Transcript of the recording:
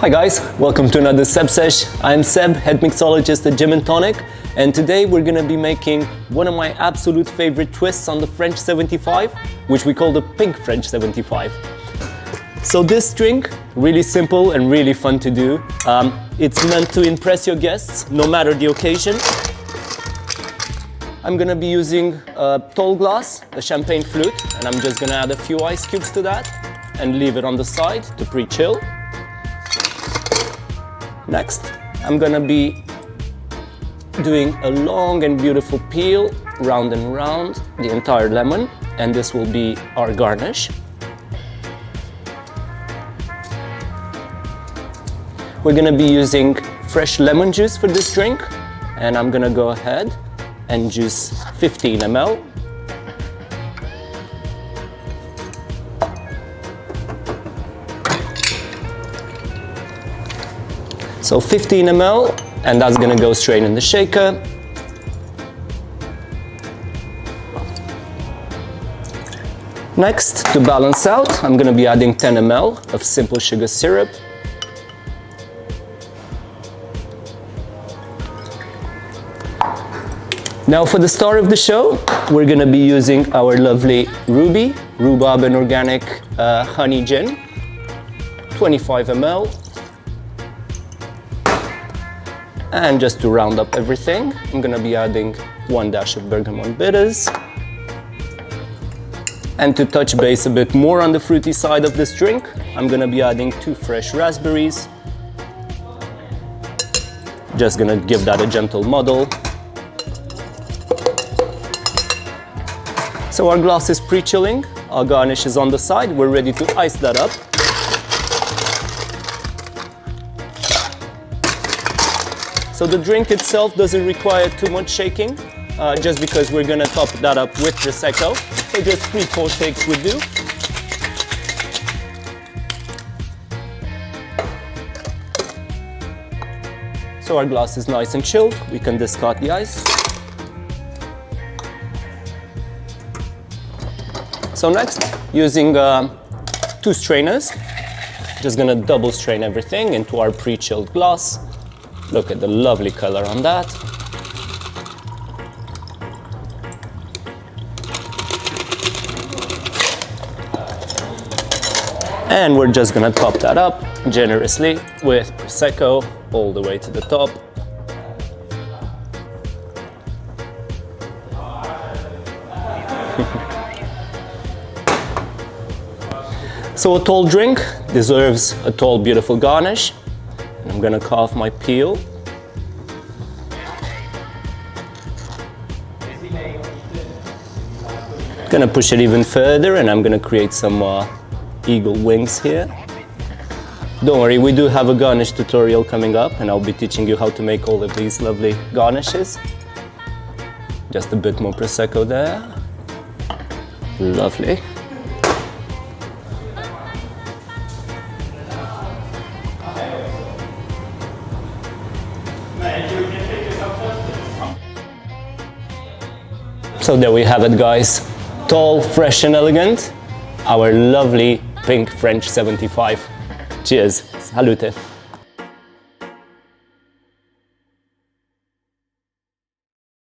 Hi guys, welcome to another Seb Sesh. I'm Seb, head mixologist at Gym and Tonic, and today we're gonna be making one of my absolute favorite twists on the French 75, which we call the pink French 75. So this drink, really simple and really fun to do. It's meant to impress your guests, no matter the occasion. I'm gonna be using a tall glass, a champagne flute, and I'm just gonna add a few ice cubes to that and leave it on the side to pre-chill. Next, I'm gonna be doing a long and beautiful peel, round and round, the entire lemon, and this will be our garnish. We're gonna be using fresh lemon juice for this drink, and I'm gonna go ahead and juice 15 ml. So 15 ml, and that's gonna go straight in the shaker. Next, to balance out, I'm gonna be adding 10 ml of simple sugar syrup. Now for the star of the show, we're gonna be using our lovely Ruby, rhubarb and organic honey gin, 25 ml. And just to round up everything, I'm gonna be adding 1 dash of bergamot bitters. And to touch base a bit more on the fruity side of this drink, I'm gonna be adding 2 fresh raspberries. Just gonna give that a gentle muddle. So our glass is pre-chilling, our garnish is on the side, we're ready to ice that up. So the drink itself doesn't require too much shaking, just because we're gonna top that up with Prosecco. So just 3-4 shakes would do. So our glass is nice and chilled, we can discard the ice. So next, using 2 strainers, just gonna double strain everything into our pre-chilled glass. Look at the lovely color on that. And we're just gonna top that up generously with Prosecco all the way to the top. So a tall drink deserves a tall, beautiful garnish. I'm gonna carve my peel. Gonna push it even further, and I'm gonna create some eagle wings here. Don't worry, we do have a garnish tutorial coming up, and I'll be teaching you how to make all of these lovely garnishes. Just a bit more Prosecco there. Lovely. So there we have it, guys. Tall, fresh and elegant. Our lovely pink French 75. Cheers. Salute.